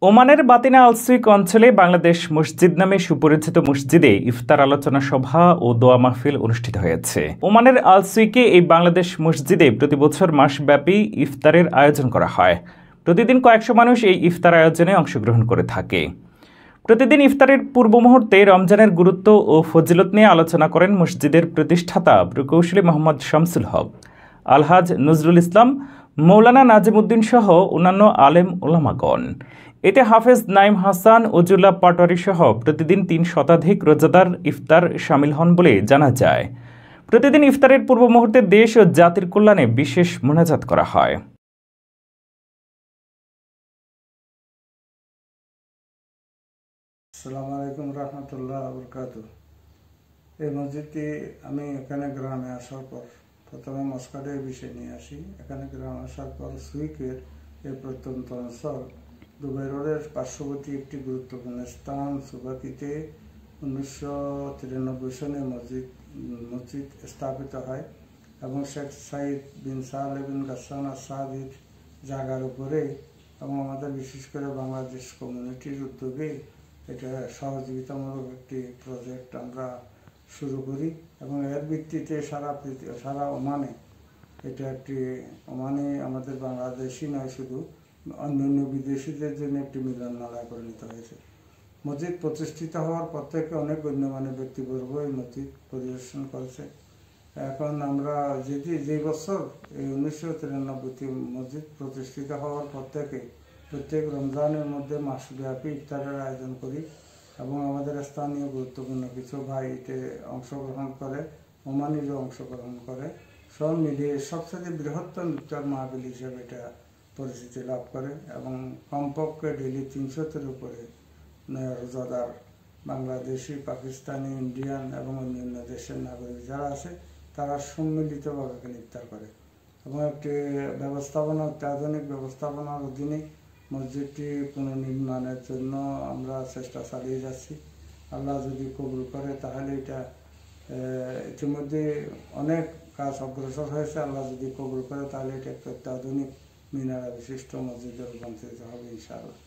ওমানের বাতিনা আলসুইক অঞ্চলে বাংলাদেশ মসজিদ নামে সুপরিচিত মসজিদে ইফতার আলোচনা সভা ও দোয়া মাহফিল অনুষ্ঠিত হয়েছে। ওমানের আলসুইকে এই বাংলাদেশ মসজিদে প্রতিবছর মাসব্যাপী ইফতারের আয়োজন করা হয়। প্রতিদিন কয়েকশো মানুষ এই ইফতার আয়োজনে অংশগ্রহণ করে থাকে। প্রতিদিন ইফতারের পূর্ব মুহূর্তে রমজানের গুরুত্ব ও ফজিলত নিয়ে আলোচনা করেন মসজিদের প্রতিষ্ঠাতা প্রকৌশলী মোহাম্মদ শামসুল হক, আলহাজ নজরুল ইসলাম, মৌলানা নাজিমউদ্দিন সহ অন্যান্য আলেম ওলামাগণ। এতে হাফেজ নাইম হাসান, উজুল্লাহ পাটোয়ারি সহ প্রতিদিন ৩ শতাধিক রোজাদার ইফতার শামিল হন বলে জানা যায়। প্রতিদিন ইফতারের পূর্ব মুহূর্তে দেশ ও জাতির কল্যাণে বিশেষ মোনাজাত করা হয়। আসসালামু আলাইকুম রহমতুল্লাহ বরকাতুহ। এই মসজিদটি আমি এখানে গ্রামে আসার পর প্রথমে মস্কাটের বিষয় নিয়ে আসি। এখানে গ্রামে আসার পর সুইকের এই প্রত্যন্ত অঞ্চল দুবাই রোডের পার্শ্ববর্তী একটি গুরুত্বপূর্ণ স্থান সুবাকিতে 1993 সনে মসজিদ স্থাপিত হয় এবং শেখ সাইদ বিন সালেহ বিন গাসসান আস-সাদির জায়গার উপরে এবং আমাদের বিশেষ করে বাংলাদেশ কমিউনিটির উদ্যোগে এটা সহযোগিতামূলক একটি প্রজেক্ট আমরা শুরু করি এবং এর ভিত্তিতে সারা ওমানে এটা একটি ওমানে আমাদের বাংলাদেশি নয়, শুধু অন্যান্য বিদেশিদের জন্য একটি মিলনমেলায় পরিণত হয়েছে। মসজিদ প্রতিষ্ঠিত হওয়ার পর থেকে অনেক গণ্যমান্য ব্যক্তিবর্গ এই মসজিদ পরিদর্শন করেছে। এখন আমরা যে বছর এই 1993 মসজিদ প্রতিষ্ঠিত হওয়ার পর থেকে প্রত্যেক রমজানের মধ্যে মাসব্যাপী ইফতারের আয়োজন করি এবং আমাদের স্থানীয় গুরুত্বপূর্ণ কিছু ভাই এতে অংশগ্রহণ করে, ওমানিরও অংশগ্রহণ করে। সব মিলিয়ে সবচেয়ে বৃহত্তম ইফতার মাহফিল হিসেবে এটা পরিচিতি লাভ করে এবং কমপক্ষে ডেইলি 300-এর উপরে রোজাদার বাংলাদেশি, পাকিস্তানি, ইন্ডিয়ান এবং অন্যান্য দেশের নাগরিক যারা আছে তারা সম্মিলিতভাবে এখানে ইফতার করে এবং একটি অত্যাধুনিক ব্যবস্থাপনার অধীনে মসজিদটি পুনর্নির্মাণের জন্য আমরা চেষ্টা চালিয়ে যাচ্ছি। আল্লাহ যদি কবুল করে তাহলে এটা ইতিমধ্যে অনেক কাজ অগ্রসর হয়েছে। আল্লাহ যদি কবুল করে তাহলে এটা একটা অত্যাধুনিক মিনারা বিশিষ্ট মসজিদে রূপান্তরিত হবে ইনশাআল্লাহ।